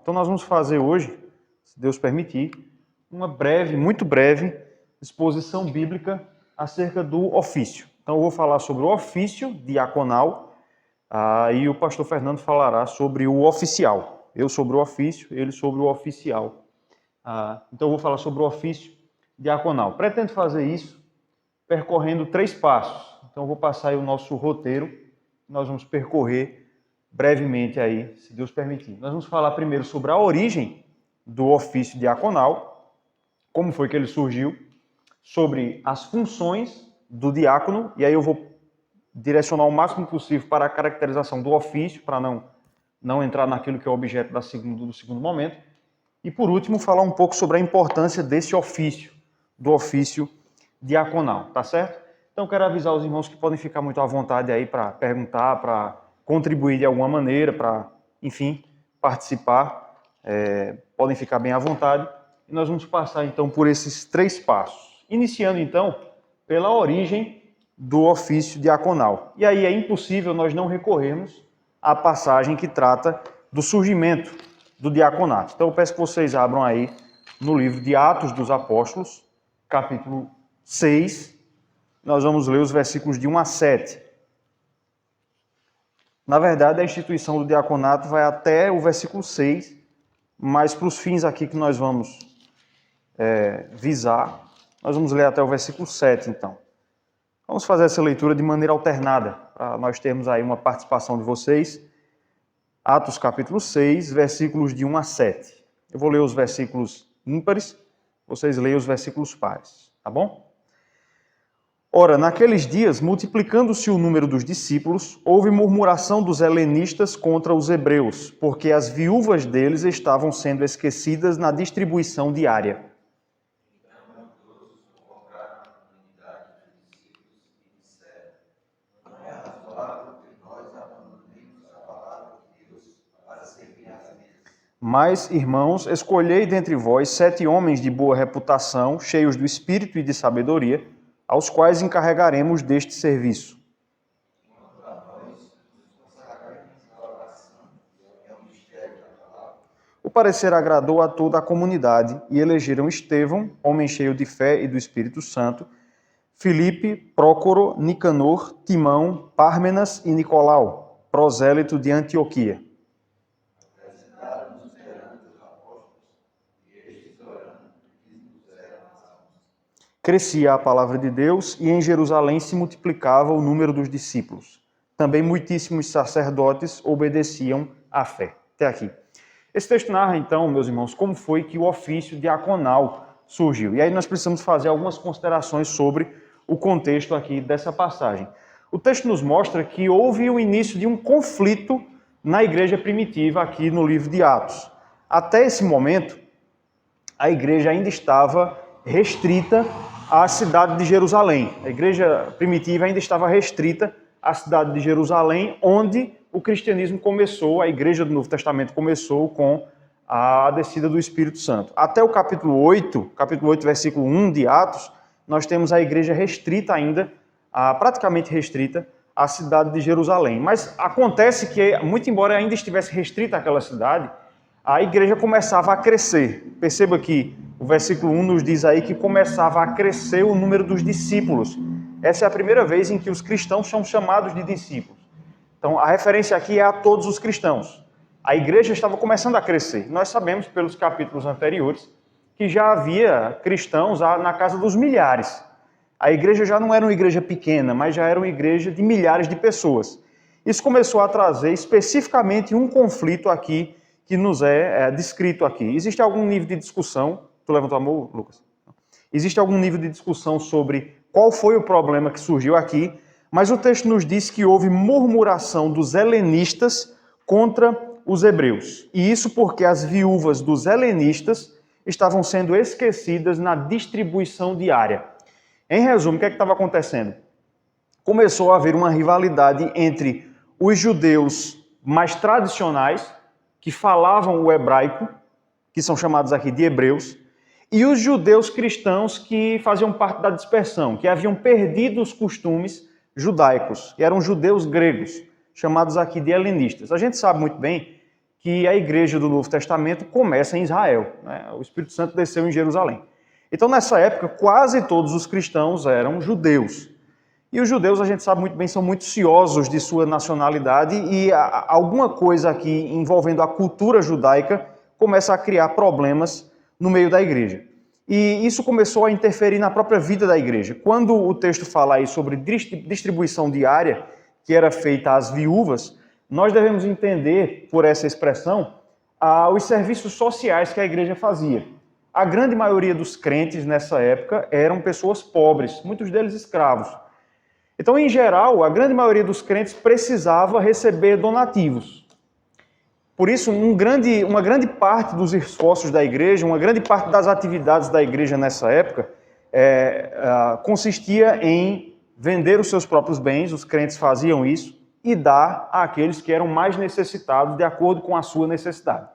Então nós vamos fazer hoje, se Deus permitir, uma breve, muito breve, exposição bíblica acerca do ofício. Então eu vou falar sobre o ofício diaconal, e o pastor Fernando falará sobre o oficial. Eu sobre o ofício, ele sobre o oficial. Então eu vou falar sobre o ofício diaconal. Pretendo fazer isso percorrendo 3 passos. Então eu vou passar aí o nosso roteiro, nós vamos percorrer brevemente aí, se Deus permitir. Nós vamos falar primeiro sobre a origem do ofício diaconal, como foi que ele surgiu, sobre as funções do diácono, e aí eu vou direcionar o máximo possível para a caracterização do ofício, para não entrar naquilo que é o objeto do segundo momento. E por último, falar um pouco sobre a importância desse ofício, do ofício diaconal, tá certo? Então quero avisar os irmãos que podem ficar muito à vontade aí para perguntar, para contribuir de alguma maneira, para, enfim, participar. Podem ficar bem à vontade. E nós vamos passar então por esses 3 passos. Iniciando então pela origem do ofício diaconal. E aí é impossível nós não recorrermos à passagem que trata do surgimento do diaconato. Então eu peço que vocês abram aí no livro de Atos dos Apóstolos, capítulo 6, nós vamos ler os versículos de 1 a 7. Na verdade, a instituição do diaconato vai até o versículo 6, mas para os fins aqui que nós vamos visar, nós vamos ler até o versículo 7, então. Vamos fazer essa leitura de maneira alternada, para nós termos aí uma participação de vocês. Atos capítulo 6, versículos de 1 a 7. Eu vou ler os versículos ímpares, vocês leiam os versículos pares, tá bom? Ora, naqueles dias, multiplicando-se o número dos discípulos, houve murmuração dos helenistas contra os hebreus, porque as viúvas deles estavam sendo esquecidas na distribuição diária. Mas, irmãos, escolhei dentre vós 7 homens de boa reputação, cheios do espírito e de sabedoria, aos quais encarregaremos deste serviço. O parecer agradou a toda a comunidade e elegeram Estevão, homem cheio de fé e do Espírito Santo, Filipe, Prócoro, Nicanor, Timão, Pármenas e Nicolau, prosélito de Antioquia. Crescia a palavra de Deus e em Jerusalém se multiplicava o número dos discípulos. Também muitíssimos sacerdotes obedeciam à fé. Até aqui. Esse texto narra, então, meus irmãos, como foi que o ofício diaconal surgiu. E aí nós precisamos fazer algumas considerações sobre o contexto aqui dessa passagem. O texto nos mostra que houve o início de um conflito na igreja primitiva aqui no livro de Atos. Até esse momento, a igreja ainda estava restrita à cidade de Jerusalém. A igreja primitiva ainda estava restrita à cidade de Jerusalém, onde o cristianismo começou, a igreja do Novo Testamento começou com a descida do Espírito Santo. Até o capítulo 8, versículo 1 de Atos, nós temos a igreja restrita ainda, praticamente restrita, à cidade de Jerusalém. Mas acontece que, muito embora ainda estivesse restrita àquela cidade, a igreja começava a crescer. Perceba que o versículo 1 nos diz aí que começava a crescer o número dos discípulos. Essa é a primeira vez em que os cristãos são chamados de discípulos. Então, a referência aqui é a todos os cristãos. A igreja estava começando a crescer. Nós sabemos, pelos capítulos anteriores, que já havia cristãos na casa dos milhares. A igreja já não era uma igreja pequena, mas já era uma igreja de milhares de pessoas. Isso começou a trazer especificamente um conflito aqui que nos é descrito aqui. Existe algum nível de discussão? Tu levantou a mão, Lucas? Existe algum nível de discussão sobre qual foi o problema que surgiu aqui, mas o texto nos diz que houve murmuração dos helenistas contra os hebreus. E isso porque as viúvas dos helenistas estavam sendo esquecidas na distribuição diária. Em resumo, o que estava acontecendo? Começou a haver uma rivalidade entre os judeus mais tradicionais, que falavam o hebraico, que são chamados aqui de hebreus, e os judeus cristãos que faziam parte da dispersão, que haviam perdido os costumes judaicos, que eram judeus gregos, chamados aqui de helenistas. A gente sabe muito bem que a igreja do Novo Testamento começa em Israel, né? O Espírito Santo desceu em Jerusalém. Então, nessa época, quase todos os cristãos eram judeus. E os judeus, a gente sabe muito bem, são muito ciosos de sua nacionalidade e alguma coisa aqui envolvendo a cultura judaica começa a criar problemas no meio da igreja. E isso começou a interferir na própria vida da igreja. Quando o texto fala aí sobre distribuição diária, que era feita às viúvas, nós devemos entender, por essa expressão, os serviços sociais que a igreja fazia. A grande maioria dos crentes nessa época eram pessoas pobres, muitos deles escravos. Então, em geral, a grande maioria dos crentes precisava receber donativos. Por isso, uma grande parte dos esforços da igreja, uma grande parte das atividades da igreja nessa época, consistia em vender os seus próprios bens, os crentes faziam isso, e dar àqueles que eram mais necessitados de acordo com a sua necessidade.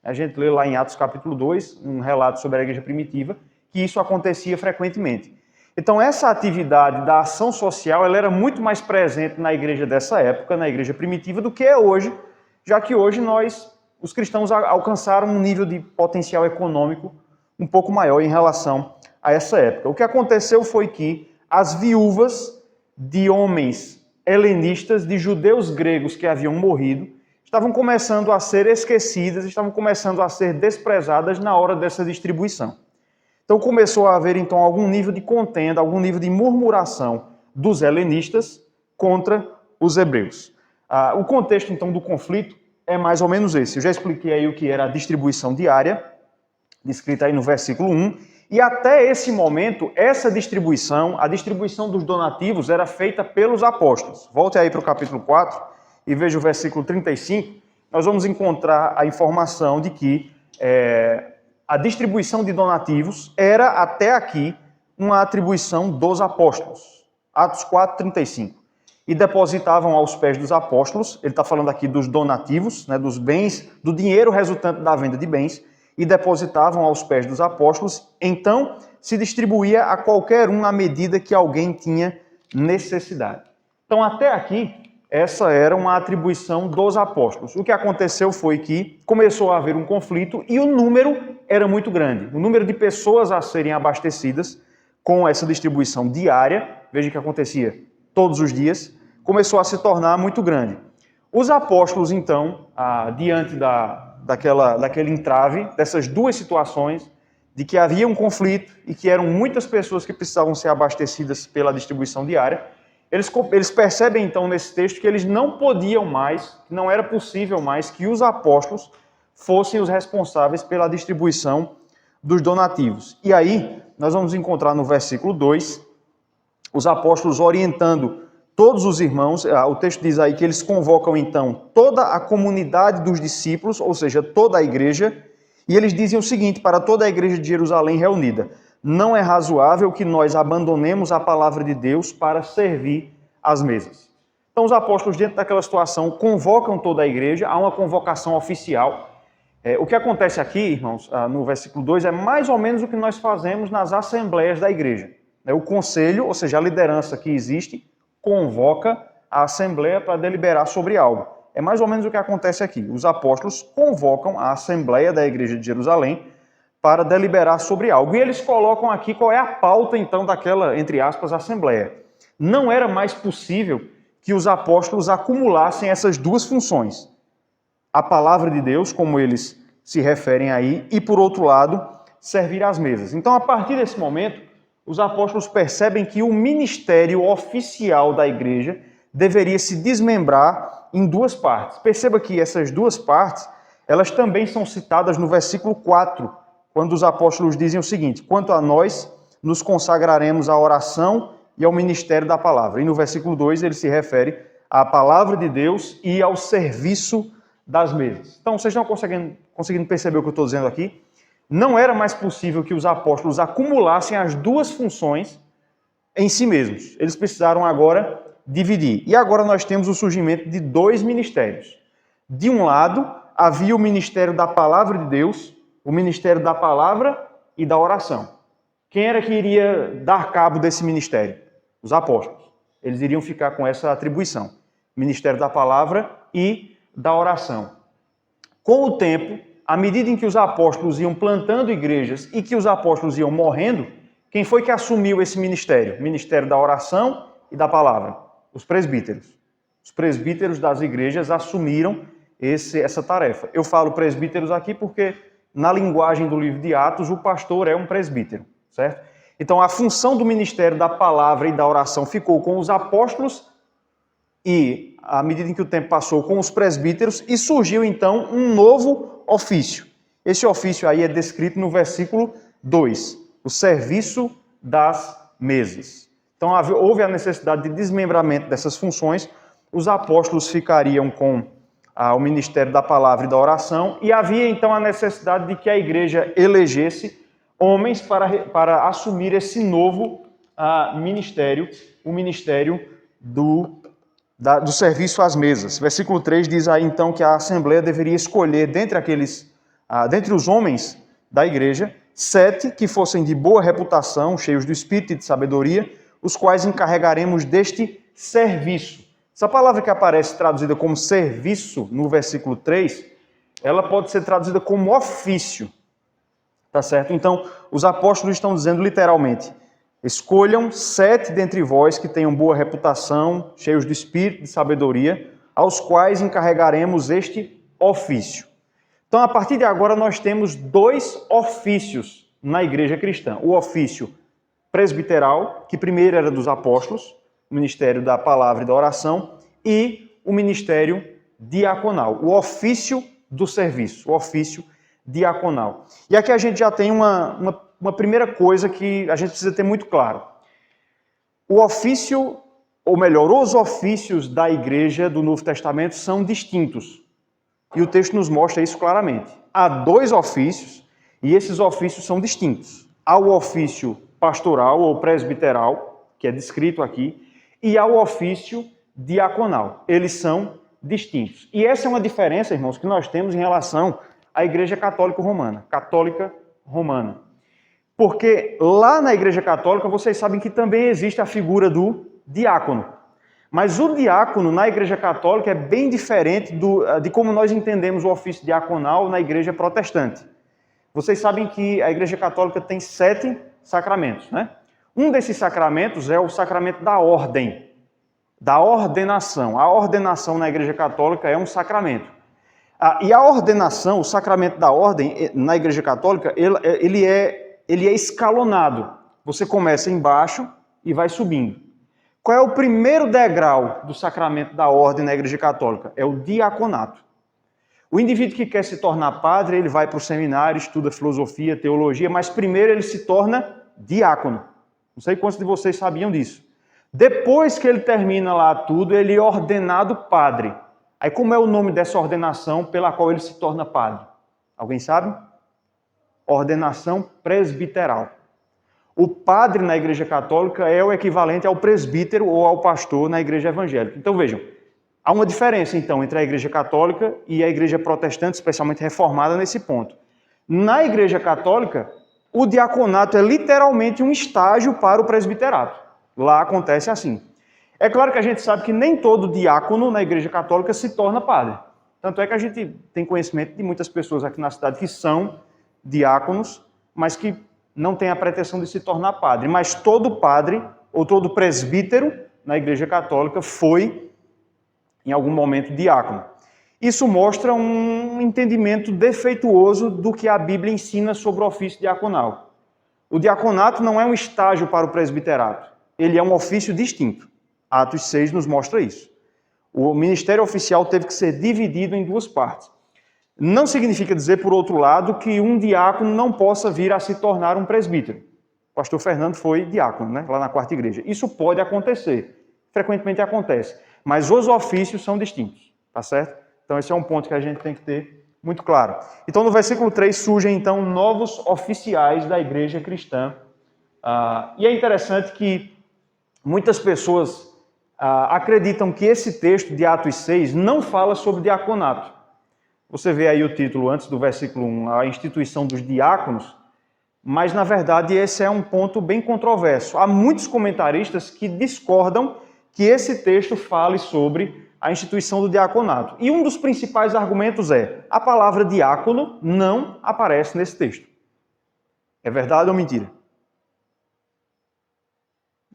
A gente lê lá em Atos capítulo 2, um relato sobre a igreja primitiva, que isso acontecia frequentemente. Então, essa atividade da ação social, ela era muito mais presente na igreja dessa época, na igreja primitiva, do que é hoje, já que hoje os cristãos, alcançaram um nível de potencial econômico um pouco maior em relação a essa época. O que aconteceu foi que as viúvas de homens helenistas, de judeus gregos que haviam morrido, estavam começando a ser esquecidas, estavam começando a ser desprezadas na hora dessa distribuição. Então começou a haver então algum nível de contenda, algum nível de murmuração dos helenistas contra os hebreus. O contexto então do conflito é mais ou menos esse. Eu já expliquei aí o que era a distribuição diária, descrita aí no versículo 1, e até esse momento, essa distribuição, a distribuição dos donativos era feita pelos apóstolos. Volte aí para o capítulo 4 e veja o versículo 35, nós vamos encontrar a informação de que a distribuição de donativos era até aqui uma atribuição dos apóstolos. Atos 4, 35. E depositavam aos pés dos apóstolos, ele está falando aqui dos donativos, né, dos bens, do dinheiro resultante da venda de bens, e depositavam aos pés dos apóstolos, então se distribuía a qualquer um à medida que alguém tinha necessidade. Então, até aqui, essa era uma atribuição dos apóstolos. O que aconteceu foi que começou a haver um conflito e o número era muito grande. O número de pessoas a serem abastecidas com essa distribuição diária, veja que acontecia todos os dias, começou a se tornar muito grande. Os apóstolos, então, diante daquele entrave, dessas duas situações, de que havia um conflito e que eram muitas pessoas que precisavam ser abastecidas pela distribuição diária, eles percebem então nesse texto que eles não podiam mais, que não era possível mais que os apóstolos fossem os responsáveis pela distribuição dos donativos. E aí, nós vamos encontrar no versículo 2, os apóstolos orientando todos os irmãos. O texto diz aí que eles convocam então toda a comunidade dos discípulos, ou seja, toda a igreja, e eles dizem o seguinte para toda a igreja de Jerusalém reunida: não é razoável que nós abandonemos a palavra de Deus para servir às mesas. Então os apóstolos, dentro daquela situação, convocam toda a igreja, há uma convocação oficial. O que acontece aqui, irmãos, no versículo 2, é mais ou menos o que nós fazemos nas assembleias da igreja. O conselho, ou seja, a liderança que existe, convoca a assembleia para deliberar sobre algo. É mais ou menos o que acontece aqui. Os apóstolos convocam a assembleia da igreja de Jerusalém para deliberar sobre algo. E eles colocam aqui qual é a pauta, então, daquela, entre aspas, assembleia. Não era mais possível que os apóstolos acumulassem essas duas funções. A palavra de Deus, como eles se referem aí, e, por outro lado, servir às mesas. Então, a partir desse momento, os apóstolos percebem que o ministério oficial da igreja deveria se desmembrar em duas partes. Perceba que essas duas partes, elas também são citadas no versículo 4, quando os apóstolos dizem o seguinte: quanto a nós, nos consagraremos à oração e ao ministério da palavra. E no versículo 2 ele se refere à palavra de Deus e ao serviço das mesas. Então, vocês estão conseguindo perceber o que eu estou dizendo aqui? Não era mais possível que os apóstolos acumulassem as duas funções em si mesmos. Eles precisaram agora dividir. E agora nós temos o surgimento de dois ministérios. De um lado, havia o ministério da palavra de Deus, o ministério da palavra e da oração. Quem era que iria dar cabo desse ministério? Os apóstolos. Eles iriam ficar com essa atribuição. Ministério da palavra e da oração. Com o tempo, à medida em que os apóstolos iam plantando igrejas e que os apóstolos iam morrendo, quem foi que assumiu esse ministério? O ministério da oração e da palavra? Os presbíteros. Os presbíteros das igrejas assumiram essa tarefa. Eu falo presbíteros aqui porque, na linguagem do livro de Atos, o pastor é um presbítero, certo? Então, a função do ministério da palavra e da oração ficou com os apóstolos e, à medida em que o tempo passou, com os presbíteros, e surgiu, então, um novo ofício. Esse ofício aí é descrito no versículo 2, o serviço das mesas. Então, houve a necessidade de desmembramento dessas funções, os apóstolos ficariam com o ministério da palavra e da oração, e havia, então, a necessidade de que a igreja elegesse homens para assumir esse novo ministério, o ministério do serviço às mesas. Versículo 3 diz aí, então, que a Assembleia deveria escolher dentre os homens da igreja, 7 que fossem de boa reputação, cheios do espírito e de sabedoria, os quais encarregaremos deste serviço. Essa palavra que aparece traduzida como serviço no versículo 3, ela pode ser traduzida como ofício. Tá certo? Então, os apóstolos estão dizendo literalmente: escolham 7 dentre vós que tenham boa reputação, cheios de espírito e de sabedoria, aos quais encarregaremos este ofício. Então, a partir de agora, nós temos 2 ofícios na igreja cristã. O ofício presbiteral, que primeiro era dos apóstolos, o ministério da palavra e da oração, e o ministério diaconal, o ofício do serviço, o ofício diaconal. E aqui a gente já tem uma primeira coisa que a gente precisa ter muito claro. O ofício, ou melhor, os ofícios da igreja do Novo Testamento são distintos. E o texto nos mostra isso claramente. Há 2 ofícios e esses ofícios são distintos. Há o ofício pastoral ou presbiteral, que é descrito aqui, e há o ofício diaconal. Eles são distintos. E essa é uma diferença, irmãos, que nós temos em relação à Igreja Católica Romana. Porque lá na Igreja Católica, vocês sabem que também existe a figura do diácono. Mas o diácono na Igreja Católica é bem diferente de como nós entendemos o ofício diaconal na Igreja Protestante. Vocês sabem que a Igreja Católica tem 7 sacramentos, né? Um desses sacramentos é o sacramento da ordem, da ordenação. A ordenação na Igreja Católica é um sacramento. E a ordenação, o sacramento da ordem na Igreja Católica, ele é escalonado. Você começa embaixo e vai subindo. Qual é o primeiro degrau do sacramento da ordem na Igreja Católica? É o diaconato. O indivíduo que quer se tornar padre, ele vai para o seminário, estuda filosofia, teologia, mas primeiro ele se torna diácono. Não sei quantos de vocês sabiam disso. Depois que ele termina lá tudo, ele é ordenado padre. Aí como é o nome dessa ordenação pela qual ele se torna padre? Alguém sabe? Ordenação presbiteral. O padre na Igreja Católica é o equivalente ao presbítero ou ao pastor na Igreja Evangélica. Então vejam, há uma diferença então entre a Igreja Católica e a Igreja Protestante, especialmente reformada nesse ponto. Na Igreja Católica, o diaconato é literalmente um estágio para o presbiterato. Lá acontece assim. É claro que a gente sabe que nem todo diácono na Igreja Católica se torna padre. Tanto é que a gente tem conhecimento de muitas pessoas aqui na cidade que são diáconos, mas que não têm a pretensão de se tornar padre. Mas todo padre ou todo presbítero na Igreja Católica foi, em algum momento, diácono. Isso mostra um entendimento defeituoso do que a Bíblia ensina sobre o ofício diaconal. O diaconato não é um estágio para o presbiterato. Ele é um ofício distinto. Atos 6 nos mostra isso. O ministério oficial teve que ser dividido em 2 partes. Não significa dizer, por outro lado, que um diácono não possa vir a se tornar um presbítero. O pastor Fernando foi diácono, né, lá na 4ª igreja. Isso pode acontecer. Frequentemente acontece. Mas os ofícios são distintos. Tá certo? Então esse é um ponto que a gente tem que ter muito claro. Então no versículo 3 surgem então novos oficiais da igreja cristã. E é interessante que muitas pessoas acreditam que esse texto de Atos 6 não fala sobre diaconato. Você vê aí o título antes do versículo 1, a instituição dos diáconos, mas na verdade esse é um ponto bem controverso. Há muitos comentaristas que discordam que esse texto fale sobre a instituição do diaconato. E um dos principais argumentos é: a palavra diácono não aparece nesse texto. É verdade ou mentira?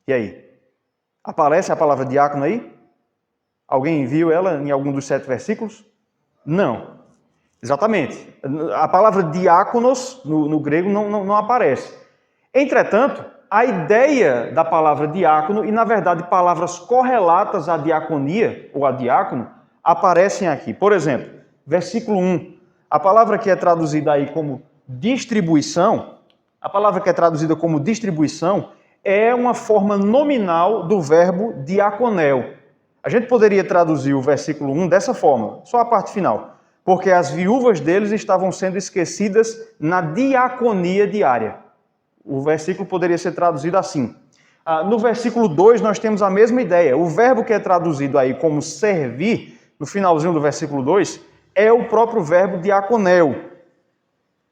E aí? Aparece a palavra diácono aí? Alguém viu ela em algum dos 7 versículos? Não. Exatamente. A palavra diáconos no grego não aparece. Entretanto, a ideia da palavra diácono, e na verdade palavras correlatas à diaconia ou a diácono, aparecem aqui. Por exemplo, versículo 1, a palavra que é traduzida aí como distribuição, é uma forma nominal do verbo diaconel. A gente poderia traduzir o versículo 1 dessa forma, só a parte final. Porque as viúvas deles estavam sendo esquecidas na diaconia diária. O versículo poderia ser traduzido assim. No versículo 2 nós temos a mesma ideia. O verbo que é traduzido aí como servir, no finalzinho do versículo 2, é o próprio verbo diaconel.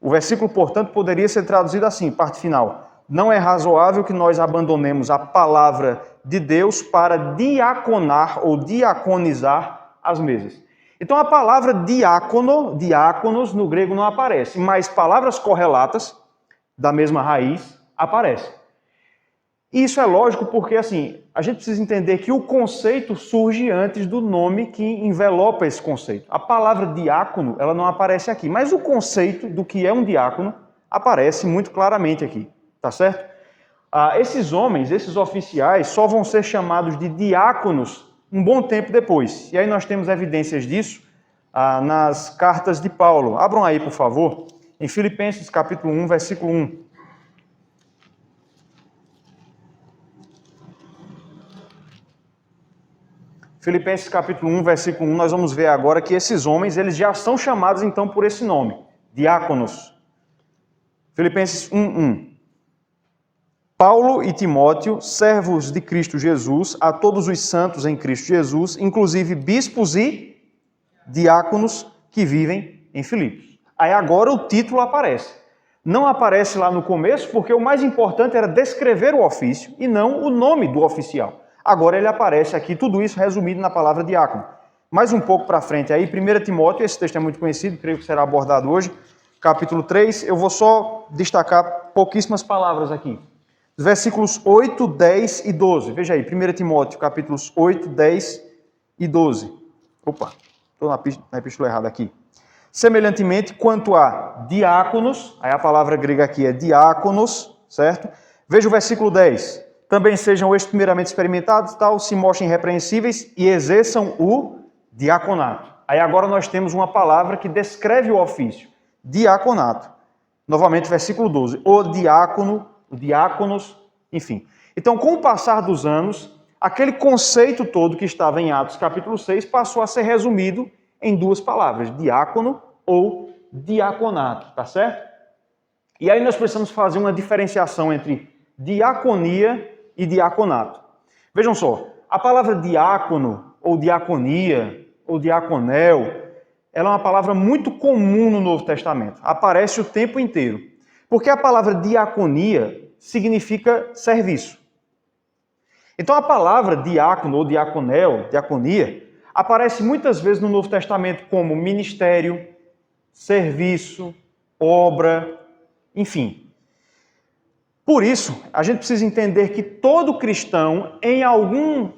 O versículo, portanto, poderia ser traduzido assim, parte final. Não é razoável que nós abandonemos a palavra de Deus para diaconar ou diaconizar as mesas. Então a palavra diácono, diáconos, no grego não aparece, mas palavras correlatas, da mesma raiz, aparecem. E isso é lógico porque, assim, a gente precisa entender que o conceito surge antes do nome que envelopa esse conceito. A palavra diácono, ela não aparece aqui, mas o conceito do que é um diácono aparece muito claramente aqui, tá certo? Esses homens, esses oficiais, só vão ser chamados de diáconos um bom tempo depois. E aí nós temos evidências disso nas cartas de Paulo. Abram aí, por favor, em Filipenses capítulo 1, versículo 1. Filipenses capítulo 1, versículo 1, nós vamos ver agora que esses homens, eles já são chamados então por esse nome, diáconos. Filipenses 1, 1. Paulo e Timóteo, servos de Cristo Jesus, a todos os santos em Cristo Jesus, inclusive bispos e diáconos que vivem em Filipos. Aí agora o título aparece. Não aparece lá no começo, porque o mais importante era descrever o ofício e não o nome do oficial. Agora ele aparece aqui, tudo isso resumido na palavra diácono. Mais um pouco para frente aí, 1 Timóteo, esse texto é muito conhecido, creio que será abordado hoje, capítulo 3, eu vou só destacar pouquíssimas palavras aqui. Versículos 8, 10 e 12. Veja aí, 1 Timóteo, capítulos 8, 10 e 12. Opa, estou na epístola errada aqui. Semelhantemente, quanto a diáconos, aí a palavra grega aqui é diáconos, certo? Veja o versículo 10. Também sejam estes primeiramente experimentados, tal, se mostrem irrepreensíveis e exerçam o diaconato. Aí agora nós temos uma palavra que descreve o ofício, diaconato. Novamente, versículo 12. O diácono, o diáconos, enfim. Então, com o passar dos anos, aquele conceito todo que estava em Atos capítulo 6 passou a ser resumido em 2 palavras, diácono ou diaconato, tá certo? E aí nós precisamos fazer uma diferenciação entre diaconia e diaconato. Vejam só, a palavra diácono, ou diaconia, ou diaconel, ela é uma palavra muito comum no Novo Testamento, aparece o tempo inteiro. Porque a palavra diaconia significa serviço. Então a palavra diácono ou diaconel, diaconia, aparece muitas vezes no Novo Testamento como ministério, serviço, obra, enfim. Por isso, a gente precisa entender que todo cristão, em algum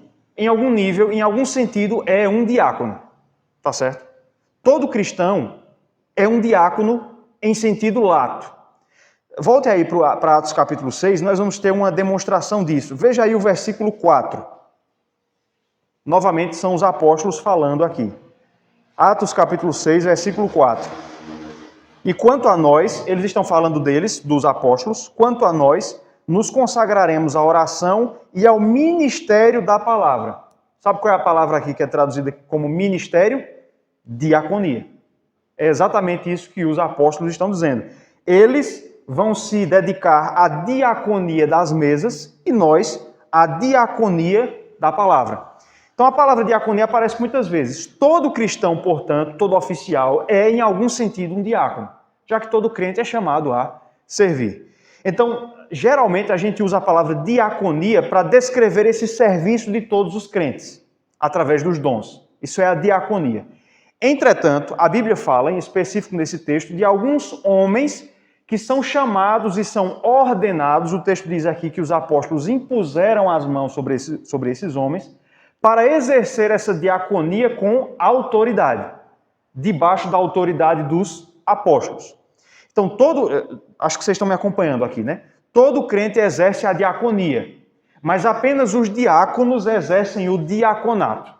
nível, em algum sentido, é um diácono. Tá certo? Todo cristão é um diácono em sentido lato. Volte aí para Atos capítulo 6, nós vamos ter uma demonstração disso. Veja aí o versículo 4. Novamente são os apóstolos falando aqui. Atos capítulo 6, versículo 4. E quanto a nós, eles estão falando deles, dos apóstolos, quanto a nós, nos consagraremos à oração e ao ministério da palavra. Sabe qual é a palavra aqui que é traduzida como ministério? Diaconia. É exatamente isso que os apóstolos estão dizendo. Eles vão se dedicar à diaconia das mesas e nós à diaconia da palavra. Então a palavra diaconia aparece muitas vezes. Todo cristão, portanto, todo oficial é em algum sentido um diácono, já que todo crente é chamado a servir. Então, geralmente a gente usa a palavra diaconia para descrever esse serviço de todos os crentes, através dos dons. Isso é a diaconia. Entretanto, a Bíblia fala, em específico nesse texto, de alguns homens que são chamados e são ordenados. O texto diz aqui que os apóstolos impuseram as mãos sobre esses homens para exercer essa diaconia com autoridade, debaixo da autoridade dos apóstolos. Então, acho que vocês estão me acompanhando aqui, né? Todo crente exerce a diaconia, mas apenas os diáconos exercem o diaconato.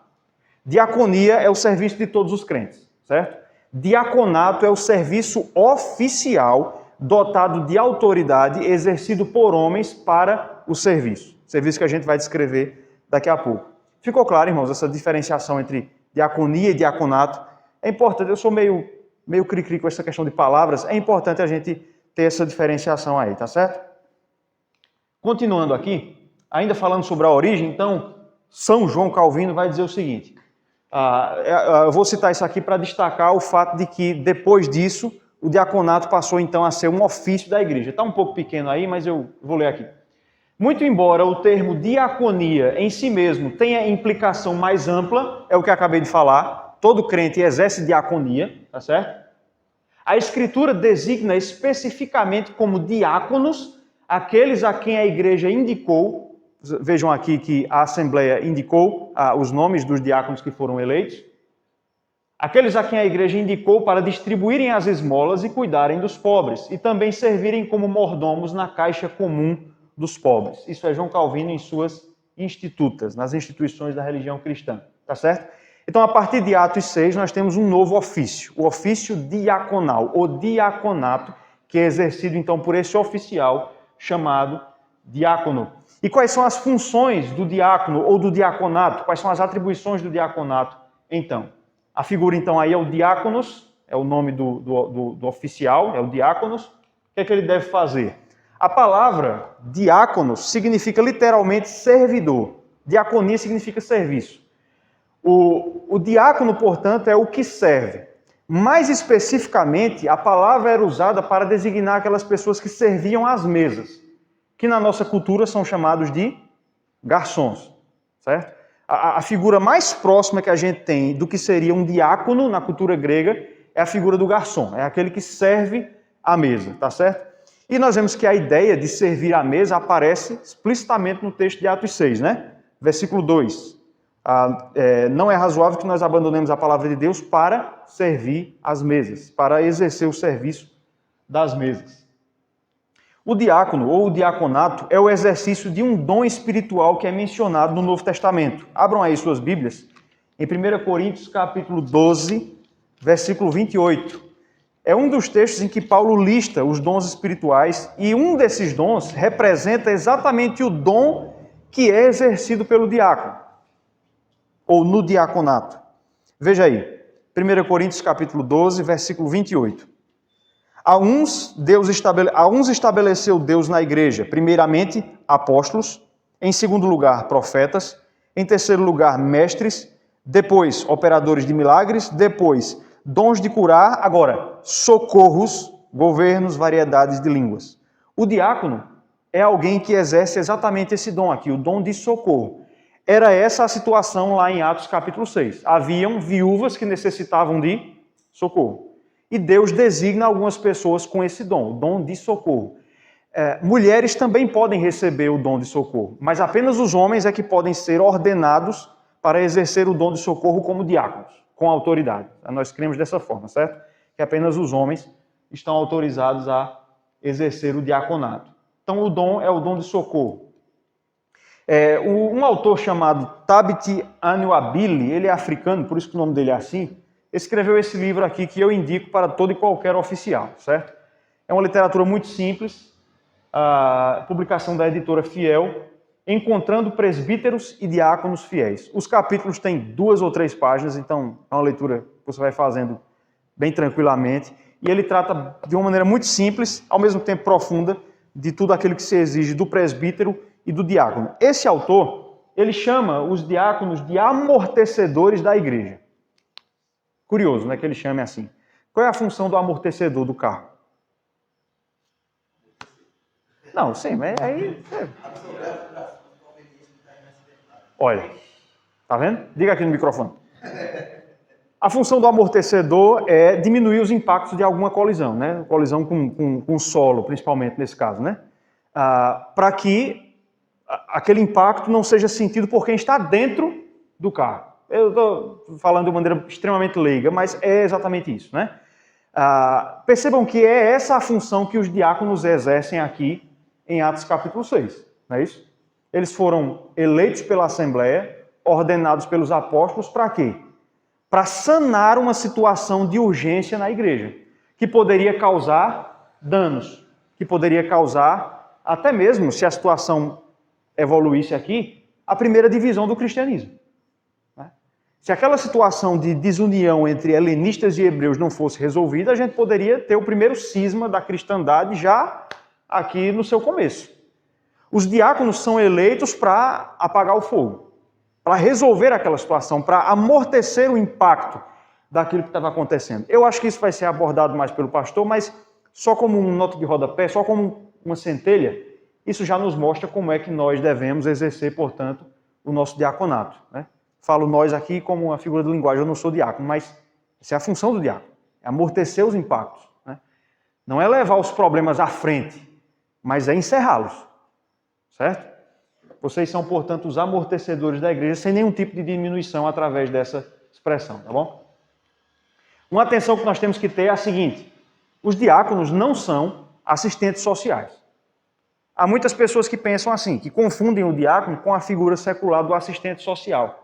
Diaconia é o serviço de todos os crentes, certo? Diaconato é o serviço oficial dotado de autoridade exercido por homens para o serviço. Serviço que a gente vai descrever daqui a pouco. Ficou claro, irmãos, essa diferenciação entre diaconia e diaconato? É importante, eu sou meio cri-cri com essa questão de palavras, é importante a gente ter essa diferenciação aí, tá certo? Continuando aqui, ainda falando sobre a origem, então, São João Calvino vai dizer o seguinte, eu vou citar isso aqui para destacar o fato de que, depois disso, o diaconato passou então a ser um ofício da igreja. Está um pouco pequeno aí, mas eu vou ler aqui. Muito embora o termo diaconia em si mesmo tenha implicação mais ampla, é o que eu acabei de falar, todo crente exerce diaconia, tá certo? A Escritura designa especificamente como diáconos aqueles a quem a igreja indicou. Vejam aqui que a Assembleia indicou os nomes dos diáconos que foram eleitos. Aqueles a quem a igreja indicou para distribuírem as esmolas e cuidarem dos pobres, e também servirem como mordomos na caixa comum dos pobres. Isso é João Calvino em suas institutas, nas instituições da religião cristã. Tá certo? Então, a partir de Atos 6, nós temos um novo ofício, o ofício diaconal, o diaconato, que é exercido então por esse oficial chamado diácono. E quais são as funções do diácono ou do diaconato? Quais são as atribuições do diaconato? Então, a figura então aí é o diáconos, é o nome do oficial, é o diáconos. O que é que ele deve fazer? A palavra diáconos significa literalmente servidor. Diaconia significa serviço. O diácono, portanto, é o que serve. Mais especificamente, a palavra era usada para designar aquelas pessoas que serviam às mesas, que na nossa cultura são chamados de garçons, certo? A figura mais próxima que a gente tem do que seria um diácono na cultura grega é a figura do garçom, é aquele que serve à mesa, tá certo? E nós vemos que a ideia de servir à mesa aparece explicitamente no texto de Atos 6, né? Versículo 2. Não é razoável que nós abandonemos a palavra de Deus para servir às mesas, para exercer o serviço das mesas. O diácono ou o diaconato é o exercício de um dom espiritual que é mencionado no Novo Testamento. Abram aí suas Bíblias, em 1 Coríntios capítulo 12, versículo 28. É um dos textos em que Paulo lista os dons espirituais e um desses dons representa exatamente o dom que é exercido pelo diácono, ou no diaconato. Veja aí, 1 Coríntios capítulo 12, versículo 28. A uns estabeleceu Deus na igreja, primeiramente apóstolos, em segundo lugar profetas, em terceiro lugar mestres, depois operadores de milagres, depois dons de curar, agora socorros, governos, variedades de línguas. O diácono é alguém que exerce exatamente esse dom aqui, o dom de socorro. Era essa a situação lá em Atos capítulo 6. Haviam viúvas que necessitavam de socorro. E Deus designa algumas pessoas com esse dom, o dom de socorro. Mulheres também podem receber o dom de socorro, mas apenas os homens é que podem ser ordenados para exercer o dom de socorro como diáconos, com autoridade. Nós cremos dessa forma, certo? Que apenas os homens estão autorizados a exercer o diaconato. Então, o dom é o dom de socorro. Um autor chamado Tabit Anyabili, ele é africano, por isso que o nome dele é assim, escreveu esse livro aqui que eu indico para todo e qualquer oficial, certo? É uma literatura muito simples, a publicação da editora Fiel, Encontrando Presbíteros e Diáconos Fiéis. Os capítulos têm 2 ou 3 páginas, então é uma leitura que você vai fazendo bem tranquilamente. E ele trata de uma maneira muito simples, ao mesmo tempo profunda, de tudo aquilo que se exige do presbítero e do diácono. Esse autor, ele chama os diáconos de amortecedores da igreja. Curioso, né, que ele chame assim. Qual é a função do amortecedor do carro? Não, sim, mas aí... Olha, tá vendo? Diga aqui no microfone. A função do amortecedor é diminuir os impactos de alguma colisão, né? Colisão com o solo, principalmente nesse caso, né? Para que aquele impacto não seja sentido por quem está dentro do carro. Eu estou falando de maneira extremamente leiga, mas é exatamente isso, né? Percebam que é essa a função que os diáconos exercem aqui em Atos capítulo 6, não é isso? Eles foram eleitos pela Assembleia, ordenados pelos apóstolos, para quê? Para sanar uma situação de urgência na igreja, que poderia causar danos, que poderia causar, até mesmo, se a situação evoluísse aqui, a primeira divisão do cristianismo. Se aquela situação de desunião entre helenistas e hebreus não fosse resolvida, a gente poderia ter o primeiro cisma da cristandade já aqui no seu começo. Os diáconos são eleitos para apagar o fogo, para resolver aquela situação, para amortecer o impacto daquilo que estava acontecendo. Eu acho que isso vai ser abordado mais pelo pastor, mas só como um nota de rodapé, só como uma centelha, isso já nos mostra como é que nós devemos exercer, portanto, o nosso diaconato, né? Falo nós aqui como uma figura de linguagem, eu não sou diácono, mas essa é a função do diácono, é amortecer os impactos, né? Não é levar os problemas à frente, mas é encerrá-los, certo? Vocês são, portanto, os amortecedores da igreja, sem nenhum tipo de diminuição através dessa expressão, tá bom? Uma atenção que nós temos que ter é a seguinte: os diáconos não são assistentes sociais. Há muitas pessoas que pensam assim, que confundem o diácono com a figura secular do assistente social.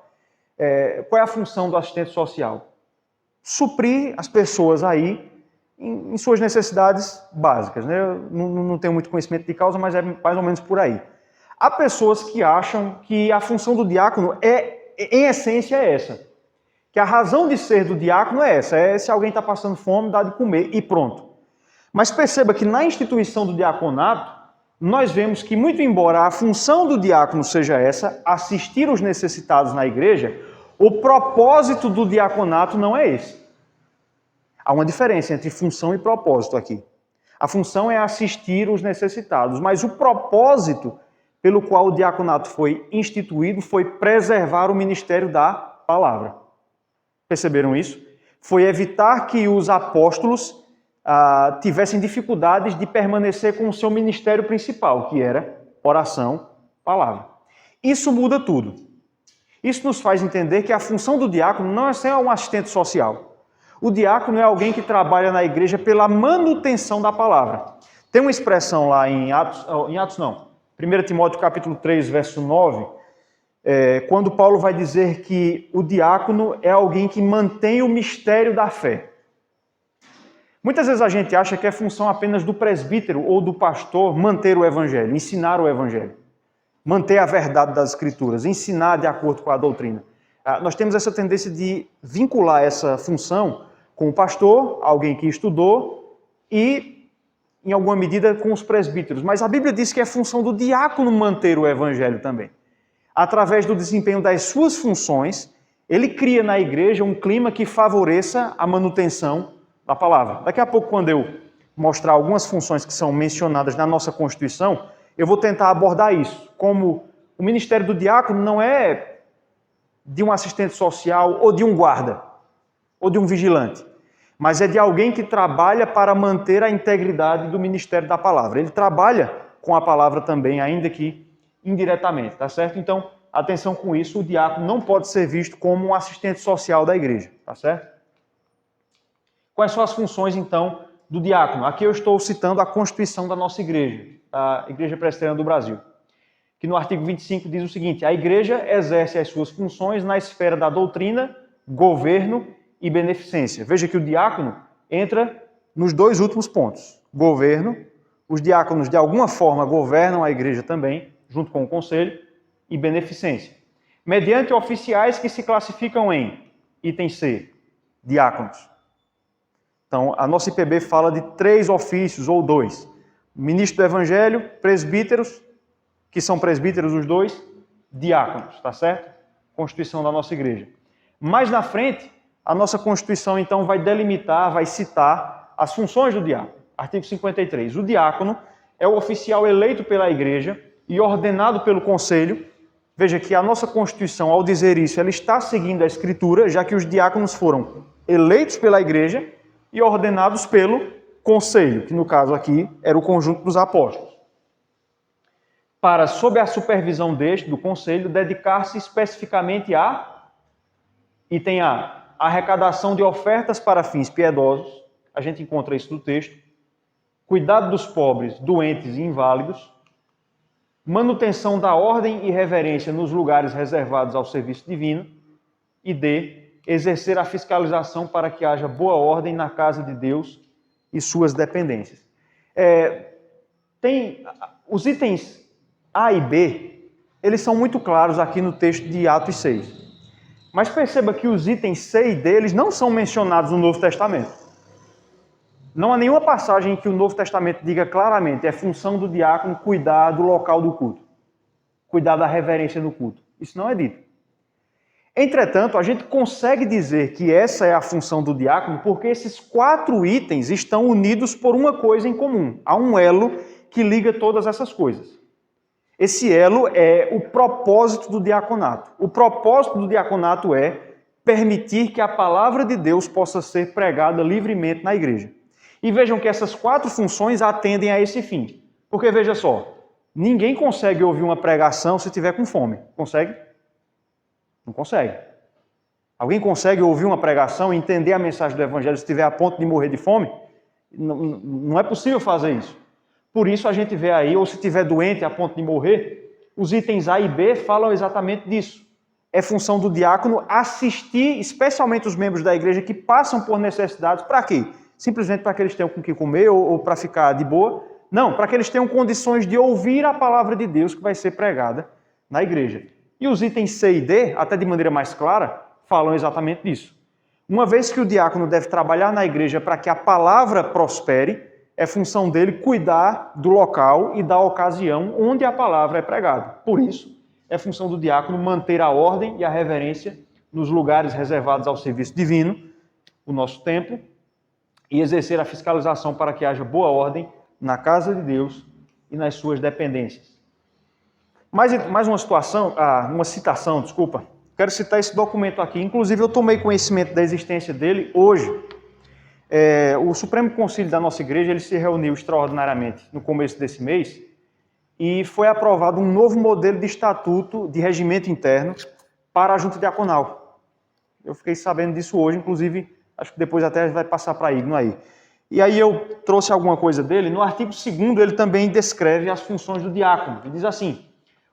Qual é a função do assistente social? Suprir as pessoas aí em suas necessidades básicas, né? Eu não tenho muito conhecimento de causa, mas é mais ou menos por aí. Há pessoas que acham que a função do diácono em essência, é essa. Que a razão de ser do diácono é essa, é se alguém está passando fome, dá de comer e pronto. Mas perceba que na instituição do diaconato, nós vemos que, muito embora a função do diácono seja essa, assistir os necessitados na igreja, o propósito do diaconato não é esse. Há uma diferença entre função e propósito aqui. A função é assistir os necessitados, mas o propósito pelo qual o diaconato foi instituído foi preservar o ministério da palavra. Perceberam isso? Foi evitar que os apóstolos tivessem dificuldades de permanecer com o seu ministério principal, que era oração, palavra. Isso muda tudo. Isso nos faz entender que a função do diácono não é ser um assistente social. O diácono é alguém que trabalha na igreja pela manutenção da palavra. Tem uma expressão lá em Atos 1 Timóteo capítulo 3, verso 9, quando Paulo vai dizer que o diácono é alguém que mantém o mistério da fé. Muitas vezes a gente acha que é função apenas do presbítero ou do pastor manter o evangelho, ensinar o evangelho, manter a verdade das escrituras, ensinar de acordo com a doutrina. Nós temos essa tendência de vincular essa função com o pastor, alguém que estudou, e, em alguma medida, com os presbíteros. Mas a Bíblia diz que é função do diácono manter o evangelho também. Através do desempenho das suas funções, ele cria na igreja um clima que favoreça a manutenção da palavra. Daqui a pouco, quando eu mostrar algumas funções que são mencionadas na nossa Constituição, eu vou tentar abordar isso, como o ministério do diácono não é de um assistente social ou de um guarda, ou de um vigilante, mas é de alguém que trabalha para manter a integridade do ministério da palavra. Ele trabalha com a palavra também, ainda que indiretamente, tá certo? Então, atenção com isso, o diácono não pode ser visto como um assistente social da igreja, tá certo? Quais são as funções, então, do diácono? Aqui eu estou citando a Constituição da nossa igreja, a Igreja Presbiteriana do Brasil, que no artigo 25 diz o seguinte: a igreja exerce as suas funções na esfera da doutrina, governo e beneficência. Veja que o diácono entra nos dois últimos pontos. Governo, os diáconos de alguma forma governam a igreja também, junto com o conselho, e beneficência. Mediante oficiais que se classificam em, item C, diáconos. Então, a nossa IPB fala de 3 ofícios ou 2. Ministro do Evangelho, presbíteros, que são presbíteros os 2, diáconos, tá certo? Constituição da nossa igreja. Mais na frente, a nossa Constituição, então, vai delimitar, vai citar as funções do diácono. Artigo 53. O diácono é o oficial eleito pela igreja e ordenado pelo conselho Veja que a nossa Constituição, ao dizer isso, ela está seguindo a Escritura, já que os diáconos foram eleitos pela igreja e ordenados pelo conselho, que no caso aqui era o conjunto dos apóstolos. Para, sob a supervisão do conselho, dedicar-se especificamente item A, arrecadação de ofertas para fins piedosos, a gente encontra isso no texto, cuidado dos pobres, doentes e inválidos, manutenção da ordem e reverência nos lugares reservados ao serviço divino, e D, exercer a fiscalização para que haja boa ordem na casa de Deus e suas dependências. Os itens A e B, eles são muito claros aqui no texto de Atos 6. Mas perceba que os itens C e D, eles não são mencionados no Novo Testamento. Não há nenhuma passagem em que o Novo Testamento diga claramente é função do diácono cuidar do local do culto, cuidar da reverência no culto. Isso não é dito. Entretanto, a gente consegue dizer que essa é a função do diácono porque esses 4 itens estão unidos por uma coisa em comum. Há um elo que liga todas essas coisas. Esse elo é o propósito do diaconato. O propósito do diaconato é permitir que a palavra de Deus possa ser pregada livremente na igreja. E vejam que essas 4 funções atendem a esse fim. Porque veja só, ninguém consegue ouvir uma pregação se estiver com fome. Consegue? Não consegue. Alguém consegue ouvir uma pregação e entender a mensagem do Evangelho se estiver a ponto de morrer de fome? Não é possível fazer isso. Por isso a gente vê aí, ou se estiver doente a ponto de morrer, os itens A e B falam exatamente disso. É função do diácono assistir, especialmente os membros da igreja que passam por necessidades, para quê? Simplesmente para que eles tenham com o que comer ou para ficar de boa? Não, para que eles tenham condições de ouvir a palavra de Deus que vai ser pregada na igreja. E os itens C e D, até de maneira mais clara, falam exatamente disso. Uma vez que o diácono deve trabalhar na igreja para que a palavra prospere, é função dele cuidar do local e da ocasião onde a palavra é pregada. Por isso, é função do diácono manter a ordem e a reverência nos lugares reservados ao serviço divino, o nosso templo, e exercer a fiscalização para que haja boa ordem na casa de Deus e nas suas dependências. Mais uma citação. Quero citar esse documento aqui. Inclusive, eu tomei conhecimento da existência dele hoje. O Supremo Concílio da nossa igreja ele se reuniu extraordinariamente no começo desse mês e foi aprovado um novo modelo de estatuto de regimento interno para a junta diaconal. Eu fiquei sabendo disso hoje, inclusive, acho que depois até vai passar para Igno aí. E aí eu trouxe alguma coisa dele. No artigo 2º ele também descreve as funções do diácono. Ele diz assim: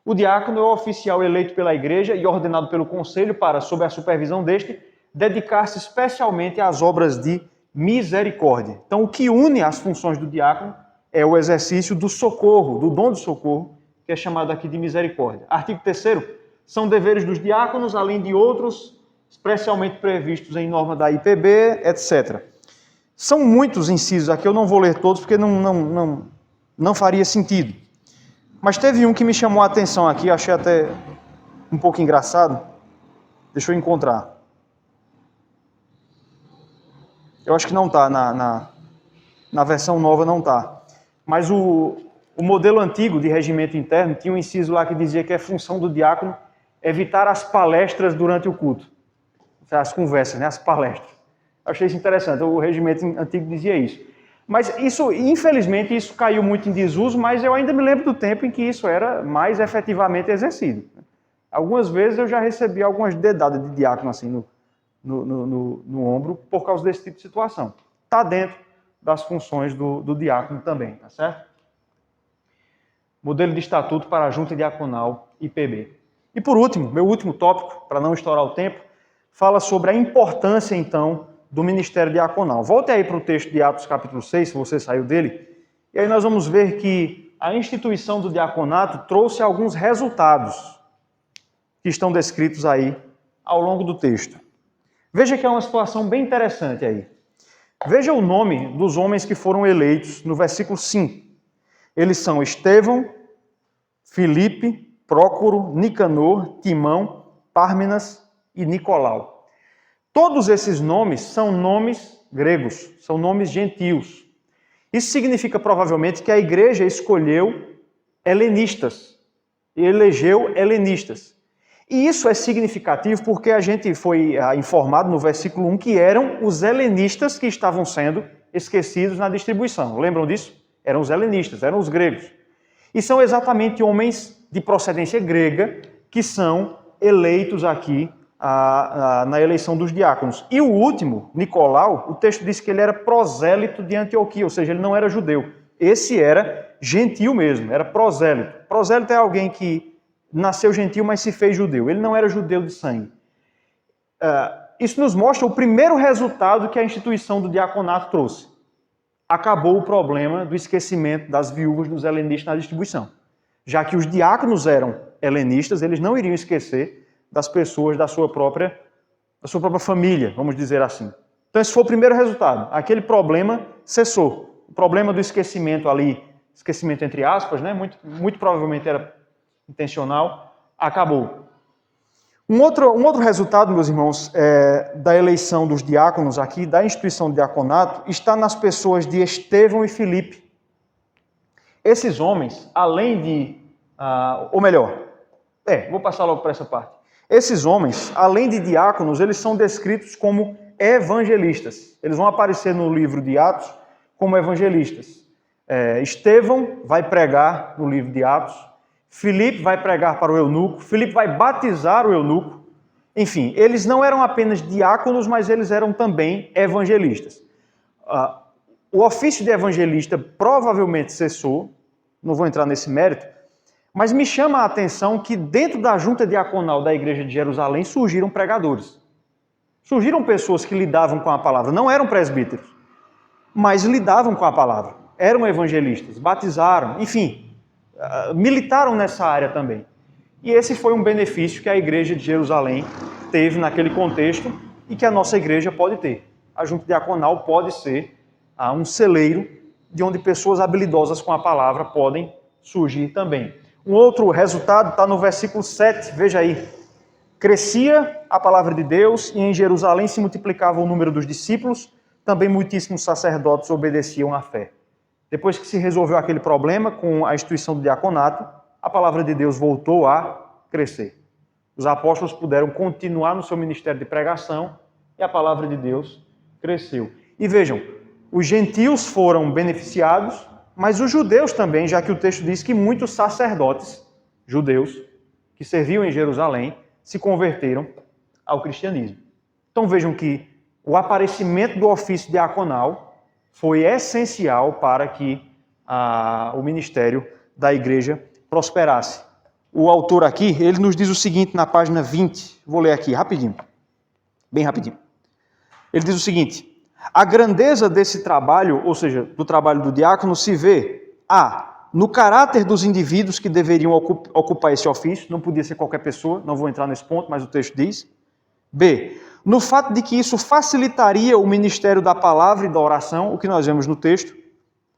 o diácono é o oficial eleito pela igreja e ordenado pelo conselho para, sob a supervisão deste, dedicar-se especialmente às obras de misericórdia. Então, o que une as funções do diácono é o exercício do socorro, do dom do socorro, que é chamado aqui de misericórdia. Artigo 3º, são deveres dos diáconos, além de outros, especialmente previstos em norma da IPB, etc. São muitos incisos aqui, eu não vou ler todos, porque não faria sentido. Mas teve um que me chamou a atenção aqui, achei até um pouco engraçado. Deixa eu encontrar. Eu acho que não está, na versão nova não está. Mas o modelo antigo de regimento interno tinha um inciso lá que dizia que é função do diácono evitar as palestras durante o culto. As conversas, as palestras. Eu achei isso interessante, o regimento antigo dizia isso. Mas isso, infelizmente, isso caiu muito em desuso, mas eu ainda me lembro do tempo em que isso era mais efetivamente exercido. Algumas vezes eu já recebi algumas dedadas de diácono assim no ombro por causa desse tipo de situação. Está dentro das funções do diácono também, tá certo? Modelo de estatuto para a junta diaconal IPB. E por último, meu último tópico, para não estourar o tempo, fala sobre a importância, então, do ministério diaconal. Volte aí para o texto de Atos capítulo 6, se você saiu dele, e aí nós vamos ver que a instituição do diaconato trouxe alguns resultados que estão descritos aí ao longo do texto. Veja que é uma situação bem interessante aí. Veja o nome dos homens que foram eleitos no versículo 5. Eles são Estevão, Filipe, Prócoro, Nicanor, Timão, Pármenas e Nicolau. Todos esses nomes são nomes gregos, são nomes gentios. Isso significa provavelmente que a igreja escolheu helenistas. elegeu helenistas. E isso é significativo porque a gente foi informado no versículo 1 que eram os helenistas que estavam sendo esquecidos na distribuição. Lembram disso? Eram os helenistas, eram os gregos. E são exatamente homens de procedência grega que são eleitos aqui na eleição dos diáconos. E o último, Nicolau, o texto diz que ele era prosélito de Antioquia, ou seja, ele não era judeu. Esse era gentil mesmo, era prosélito. Prosélito é alguém que nasceu gentil, mas se fez judeu. Ele não era judeu de sangue. Isso nos mostra o primeiro resultado que a instituição do diaconato trouxe. Acabou o problema do esquecimento das viúvas dos helenistas na distribuição. Já que os diáconos eram helenistas, eles não iriam esquecer das pessoas da sua própria família, vamos dizer assim. Então esse foi o primeiro resultado. Aquele problema cessou. O problema do esquecimento ali, esquecimento entre aspas, né? Muito provavelmente era intencional, acabou. Um outro resultado, meus irmãos, da eleição dos diáconos aqui, da instituição do diaconato, está nas pessoas de Estevão e Filipe. Esses homens, além de... vou passar logo para essa parte. Esses homens, além de diáconos, eles são descritos como evangelistas. Eles vão aparecer no livro de Atos como evangelistas. Estevão vai pregar no livro de Atos. Filipe vai pregar para o eunuco, Filipe vai batizar o eunuco. Enfim, eles não eram apenas diáconos, mas eles eram também evangelistas. O ofício de evangelista provavelmente cessou, não vou entrar nesse mérito, mas me chama a atenção que dentro da junta diaconal da igreja de Jerusalém surgiram pregadores. Surgiram pessoas que lidavam com a palavra, não eram presbíteros, mas lidavam com a palavra, eram evangelistas, batizaram, enfim, militaram nessa área também. E esse foi um benefício que a igreja de Jerusalém teve naquele contexto e que a nossa igreja pode ter. A junta diaconal pode ser um celeiro de onde pessoas habilidosas com a palavra podem surgir também. Um outro resultado está no versículo 7, veja aí. Crescia a palavra de Deus e em Jerusalém se multiplicava o número dos discípulos, também muitíssimos sacerdotes obedeciam à fé. Depois que se resolveu aquele problema com a instituição do diaconato, a palavra de Deus voltou a crescer. Os apóstolos puderam continuar no seu ministério de pregação e a palavra de Deus cresceu. E vejam, os gentios foram beneficiados, mas os judeus também, já que o texto diz que muitos sacerdotes judeus que serviam em Jerusalém se converteram ao cristianismo. Então vejam que o aparecimento do ofício diaconal foi essencial para que o ministério da igreja prosperasse. O autor aqui, ele nos diz o seguinte na página 20, vou ler aqui rapidinho, bem rapidinho. Ele diz o seguinte: a grandeza desse trabalho, ou seja, do trabalho do diácono, se vê, no caráter dos indivíduos que deveriam ocupar esse ofício, não podia ser qualquer pessoa, não vou entrar nesse ponto, mas o texto diz. B, no fato de que isso facilitaria o ministério da palavra e da oração, o que nós vemos no texto.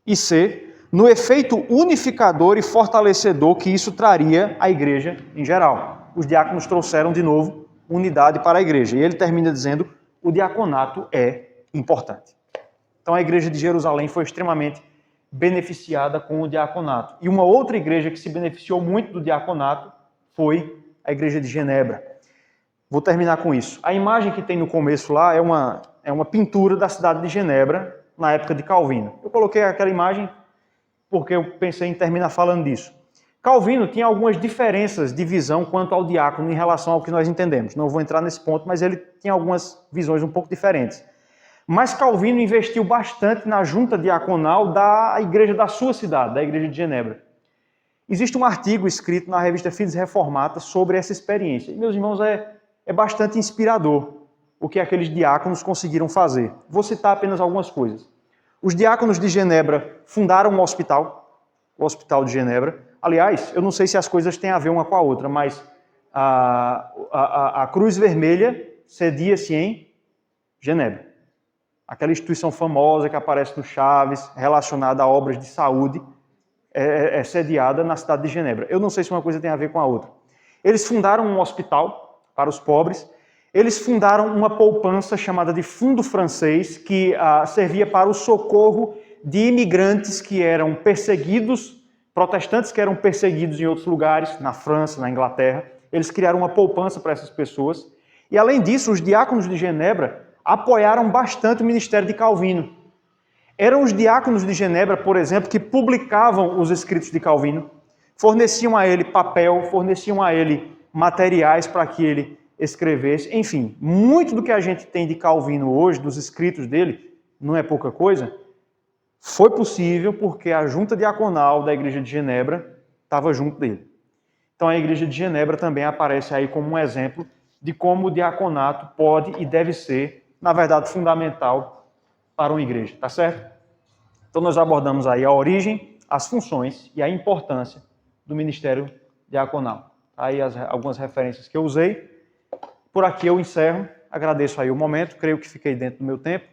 E C, no efeito unificador e fortalecedor que isso traria à igreja em geral. Os diáconos trouxeram de novo unidade para a igreja. E ele termina dizendo, o diaconato é importante. Então a igreja de Jerusalém foi extremamente beneficiada com o diaconato. E uma outra igreja que se beneficiou muito do diaconato foi a igreja de Genebra. Vou terminar com isso. A imagem que tem no começo lá é uma pintura da cidade de Genebra, na época de Calvino. Eu coloquei aquela imagem porque eu pensei em terminar falando disso. Calvino tinha algumas diferenças de visão quanto ao diácono em relação ao que nós entendemos. Não vou entrar nesse ponto, mas ele tinha algumas visões um pouco diferentes. Mas Calvino investiu bastante na junta diaconal da igreja da sua cidade, da igreja de Genebra. Existe um artigo escrito na revista Fides Reformata sobre essa experiência. E, meus irmãos, é bastante inspirador o que aqueles diáconos conseguiram fazer. Vou citar apenas algumas coisas. Os diáconos de Genebra fundaram um hospital, o Hospital de Genebra. Aliás, eu não sei se as coisas têm a ver uma com a outra, mas a Cruz Vermelha cedia-se em Genebra. Aquela instituição famosa que aparece no Chaves, relacionada a obras de saúde, é sediada na cidade de Genebra. Eu não sei se uma coisa tem a ver com a outra. Eles fundaram um hospital para os pobres. Eles fundaram uma poupança chamada de Fundo Francês, que servia para o socorro de imigrantes que eram perseguidos protestantes que eram perseguidos em outros lugares, na França, na Inglaterra, eles criaram uma poupança para essas pessoas. E, além disso, os diáconos de Genebra apoiaram bastante o ministério de Calvino. Eram os diáconos de Genebra, por exemplo, que publicavam os escritos de Calvino, forneciam a ele papel, forneciam a ele materiais para que ele escrevesse. Enfim, muito do que a gente tem de Calvino hoje, dos escritos dele, não é pouca coisa, foi possível porque a junta diaconal da Igreja de Genebra estava junto dele. Então a Igreja de Genebra também aparece aí como um exemplo de como o diaconato pode e deve ser, na verdade, fundamental para uma igreja, tá certo? Então nós abordamos aí a origem, as funções e a importância do ministério diaconal. Aí algumas referências que eu usei. Por aqui eu encerro, agradeço aí o momento, creio que fiquei dentro do meu tempo.